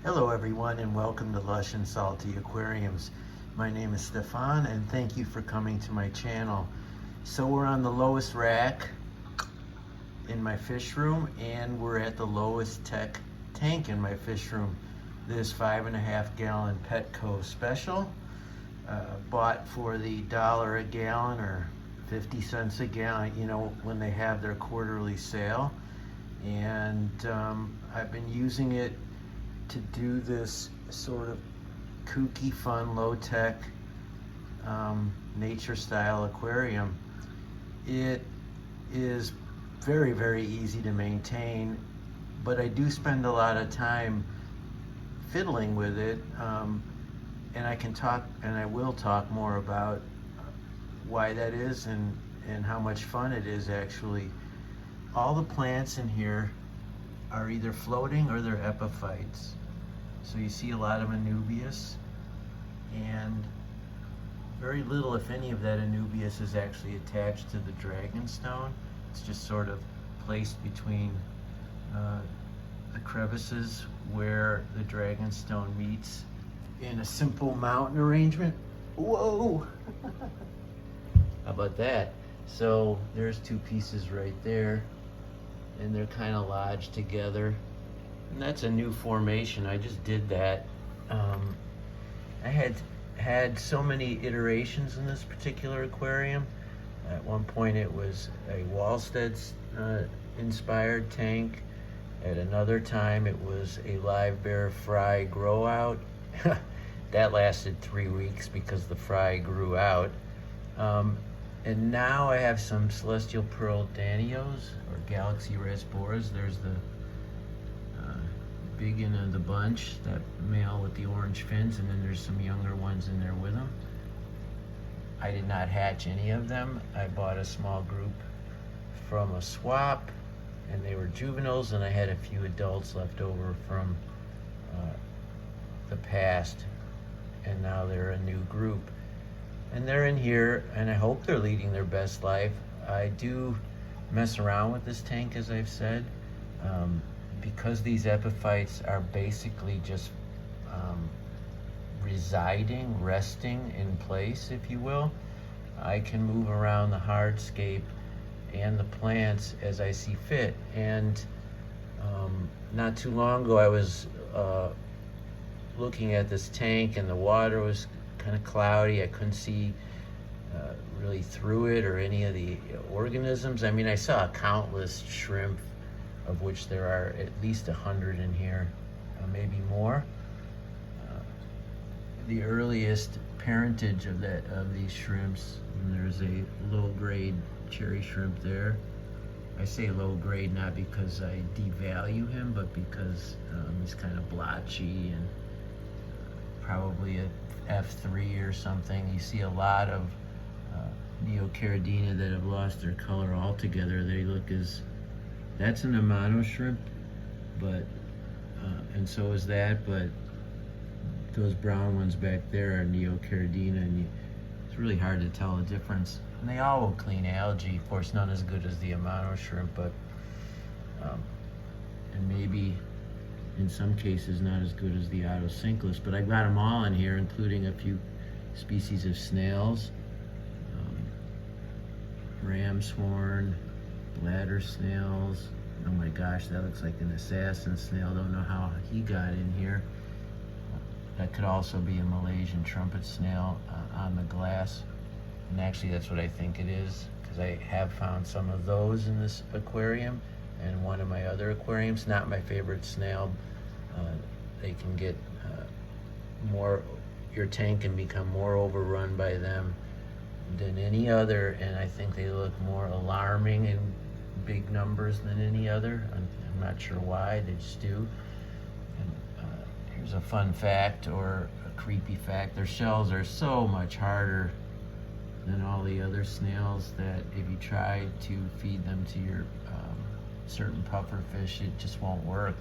Hello everyone and welcome to Lush and Salty Aquariums. My name is Stefan and thank you for coming to my channel. So we're on the lowest rack in my fish room and we're at the lowest tech tank in my fish room. This 5.5 gallon Petco special, bought for the $1 a gallon or 50 cents a gallon, you know, when they have their quarterly sale. And I've been using it to do this sort of kooky, fun, low-tech nature style aquarium. It is very, very easy to maintain, but I do spend a lot of time fiddling with it, and I can talk, and I will talk more about why that is and how much fun it is actually. All the plants in here are either floating or they're epiphytes. So you see a lot of anubias, and very little, if any, of that anubias is actually attached to the dragonstone. It's just sort of placed between the crevices where the dragonstone meets in a simple mountain arrangement. Whoa! How about that? So there's two pieces right there, and they're kind of lodged together. And that's a new formation. I just did that. I had so many iterations in this particular aquarium. At one point it was a Wallstead inspired tank. At another time it was a live bear fry grow out. That lasted 3 weeks because the fry grew out. And now I have some celestial pearl danios or galaxy rasboras. There's the big end of the bunch, that male with the orange fins, and then there's some younger ones in there with them. I did not hatch any of them. I bought a small group from a swap, and they were juveniles, and I had a few adults left over from the past, and now they're a new group. And they're in here, and I hope they're leading their best life. I do mess around with this tank, as I've said, because these epiphytes are basically just residing, resting in place, if you will. I can move around the hardscape and the plants as I see fit. And not too long ago, I was looking at this tank, and the water was kind of cloudy. I couldn't see really through it or any of the organisms. I mean, I saw countless shrimp, of which there are at least 100 in here, maybe more. The earliest parentage of these shrimps, and there's a low-grade cherry shrimp there. I say low-grade not because I devalue him, but because he's kind of blotchy and probably a F3 or something. You see a lot of Neocaridina that have lost their color altogether. They look as, that's an Amano shrimp, but and so is that, but those brown ones back there are Neocaridina, and it's really hard to tell the difference. And they all will clean algae, of course none as good as the Amano shrimp, but and maybe in some cases not as good as the Otocinclus, but I got them all in here, including a few species of snails, ramshorn, bladder snails. Oh my gosh, that looks like an assassin snail. Don't know how he got in here. That could also be a Malaysian trumpet snail on the glass. And actually that's what I think it is, because I have found some of those in this aquarium and one of my other aquariums. Not my favorite snail. They can get more, your tank can become more overrun by them than any other, and I think they look more alarming in big numbers than any other. I'm not sure why, they just do. And here's a fun fact, or a creepy fact. Their shells are so much harder than all the other snails that if you try to feed them to your certain puffer fish, it just won't work.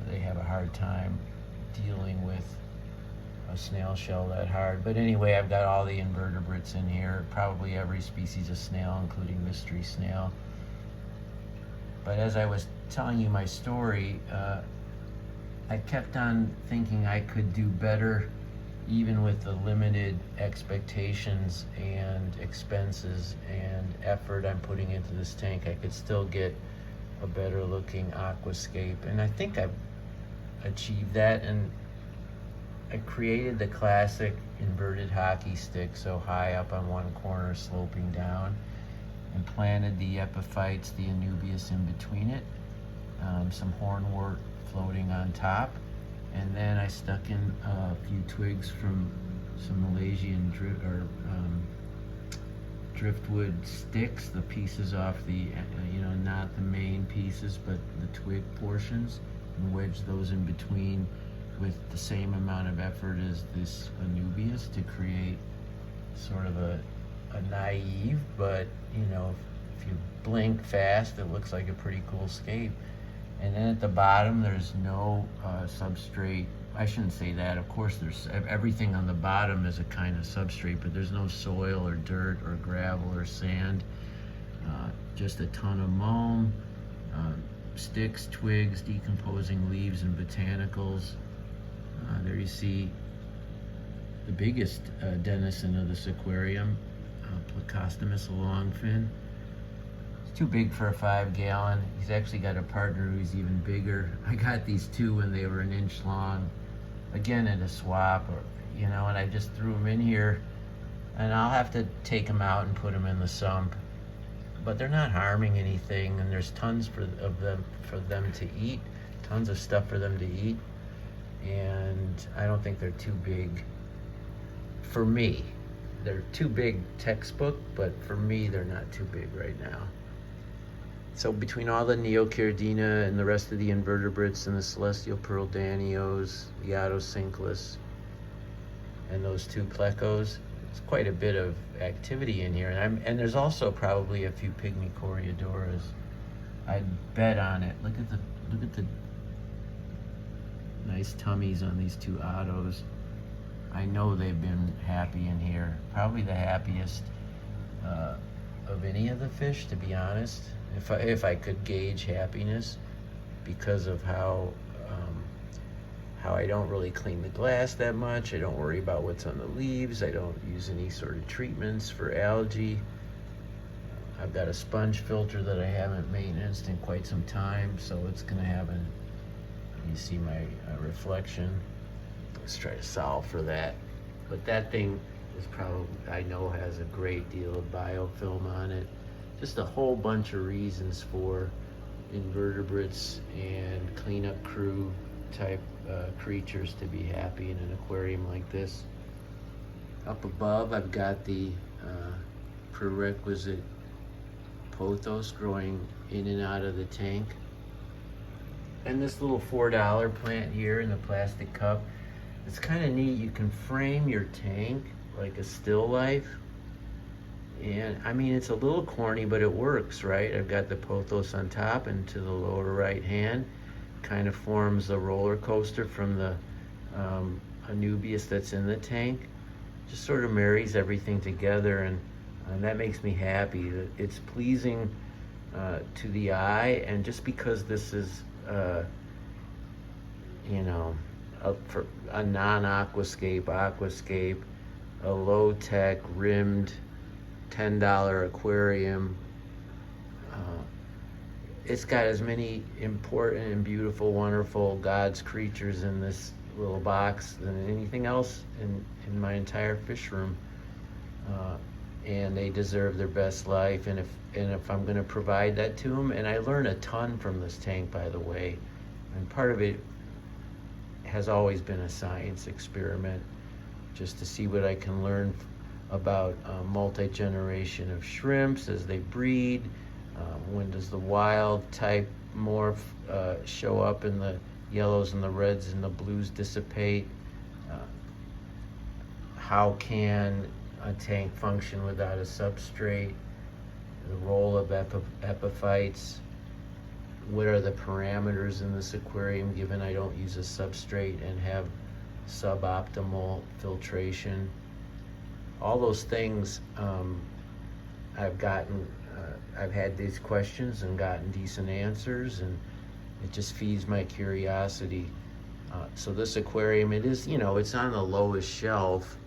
They have a hard time dealing with a snail shell that hard. But anyway, I've got all the invertebrates in here, probably every species of snail, including mystery snail. But as I was telling you my story, I kept on thinking I could do better even with the limited expectations and expenses and effort I'm putting into this tank. I could still get a better looking aquascape, and I think I've achieved that. And I created the classic inverted hockey stick, so high up on one corner sloping down, and planted the epiphytes, the anubias, in between it, some hornwort floating on top, and then I stuck in a few twigs from some Malaysian driftwood sticks, the pieces off the, not the main pieces, but the twig portions, and wedged those in between with the same amount of effort as this anubias to create sort of a naive, but if you blink fast, it looks like a pretty cool scape. And then at the bottom, there's no substrate. I shouldn't say that. Of course, there's everything on the bottom is a kind of substrate, but there's no soil or dirt or gravel or sand. Just a ton of mulch, sticks, twigs, decomposing leaves, and botanicals. There you see the biggest denizen of this aquarium, Plecostomus longfin. It's too big for a 5-gallon. He's actually got a partner who's even bigger. I got these two when they were an inch long, again at a swap, and I just threw them in here, and I'll have to take them out and put them in the sump. But they're not harming anything, and there's tons of them for them to eat, tons of stuff for them to eat, and I don't think they're too big for me. They're too big textbook, but for me, they're not too big right now. So between all the Neocaridina and the rest of the invertebrates and the celestial pearl danios, the Otocinclus, and those two plecos, it's quite a bit of activity in here. And there's also probably a few pygmy coreodoras. I'd bet on it. Look at the nice tummies on these two ottos. I know they've been happy in here. Probably the happiest of any of the fish, to be honest. If I could gauge happiness, because of how I don't really clean the glass that much. I don't worry about what's on the leaves. I don't use any sort of treatments for algae. I've got a sponge filter that I haven't maintained in quite some time, so it's gonna have you see my reflection. Let's try to solve for that. But that thing is probably, I know, has a great deal of biofilm on it. Just a whole bunch of reasons for invertebrates and cleanup crew type creatures to be happy in an aquarium like this. Up above, I've got the prerequisite pothos growing in and out of the tank. And this little $4 plant here in the plastic cup, it's kind of neat. You can frame your tank like a still life. And I mean, it's a little corny, but it works, right? I've got the pothos on top, and to the lower right hand kind of forms a roller coaster from the anubias that's in the tank. Just sort of marries everything together, and that makes me happy. It's pleasing to the eye, and just because this is for a aquascape, a low-tech rimmed $10 aquarium, it's got as many important and beautiful, wonderful God's creatures in this little box than anything else in my entire fish room, and they deserve their best life. And if I'm going to provide that to them, and I learn a ton from this tank, by the way, and part of it has always been a science experiment, just to see what I can learn about multi-generation of shrimps as they breed. When does the wild type morph show up, and the yellows and the reds and the blues dissipate? How can a tank function without a substrate? The role of epiphytes. What are the parameters in this aquarium given I don't use a substrate and have suboptimal filtration? All those things I've had these questions and gotten decent answers, and it just feeds my curiosity. So this aquarium, it is, you know, it's on the lowest shelf,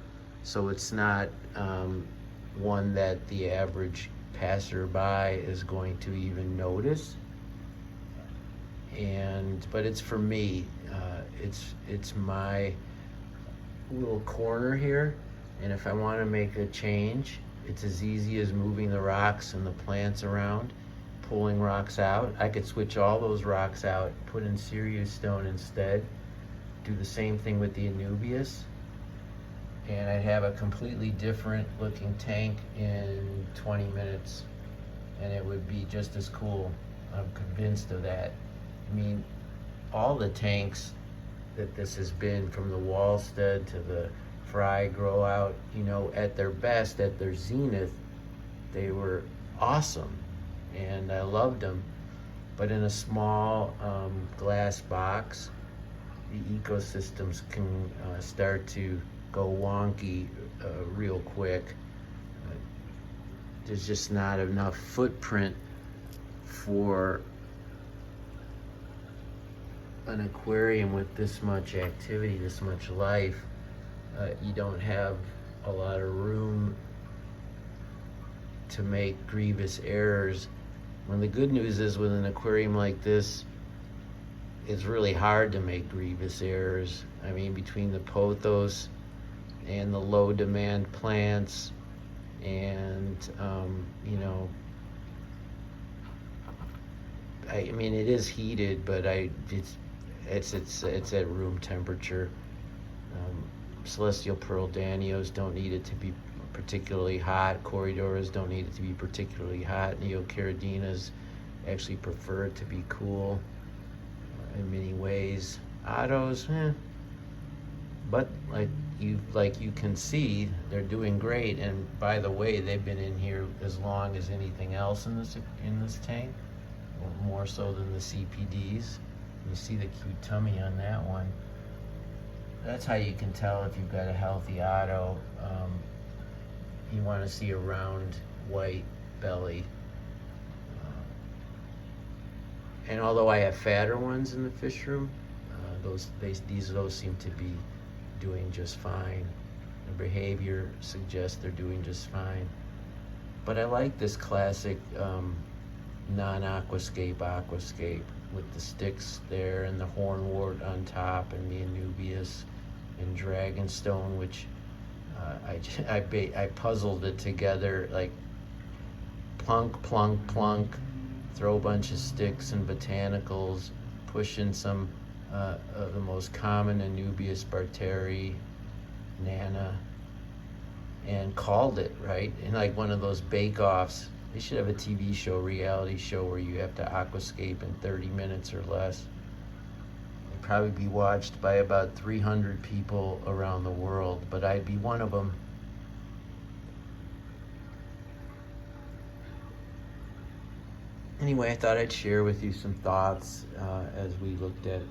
so it's not one that the average passerby is going to even notice. But it's for me. It's my little corner here, and if I want to make a change, it's as easy as moving the rocks and the plants around, pulling rocks out. I could switch all those rocks out, put in Sirius stone instead, do the same thing with the Anubias, and I'd have a completely different looking tank in 20 minutes, and it would be just as cool. I'm convinced of that. I mean, all the tanks that this has been, from the Wallstead to the Fry Grow Out, you know, at their best, at their zenith, they were awesome, and I loved them. But in a small glass box, the ecosystems can start to go wonky real quick. There's just not enough footprint for an aquarium with this much activity, this much life. You don't have a lot of room to make grievous errors. When the good news is, with an aquarium like this, it's really hard to make grievous errors. I mean, between the pothos and the low demand plants, and you know, I mean, it is heated, but it's at room temperature. Celestial Pearl Danios don't need it to be particularly hot. Corridoras don't need it to be particularly hot. Neocaradinas actually prefer it to be cool in many ways. Ottos, but like you can see, they're doing great. And by the way, they've been in here as long as anything else in this tank, or more so than the CPDs. You see the cute tummy on that one. That's how you can tell if you've got a healthy Otto. You want to see a round white belly. And although I have fatter ones in the fish room, those seem to be doing just fine. Their behavior suggests they're doing just fine. But I like this classic non-aquascape aquascape with the sticks there and the hornwort on top and the Anubias and Dragonstone, which I puzzled it together, like plunk, plunk, plunk, throw a bunch of sticks and botanicals, push in some of the most common Anubias barteri, Nana, and called it, right? And like one of those bake-offs. They should have a TV show, reality show, where you have to aquascape in 30 minutes or less. It'd probably be watched by about 300 people around the world, but I'd be one of them. Anyway, I thought I'd share with you some thoughts as we looked at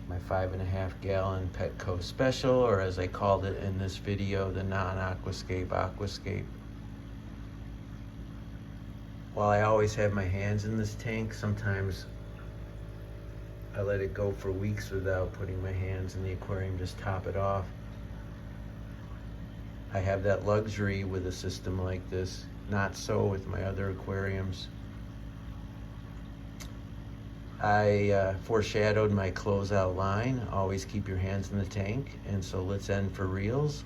my 5.5 gallon Petco Special, or as I called it in this video, the non-aquascape aquascape. While I always have my hands in this tank, sometimes I let it go for weeks without putting my hands in the aquarium, just top it off. I have that luxury with a system like this, not so with my other aquariums. I foreshadowed my closeout line, always keep your hands in the tank, and so let's end for reals.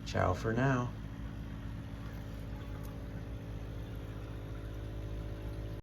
Ciao for now.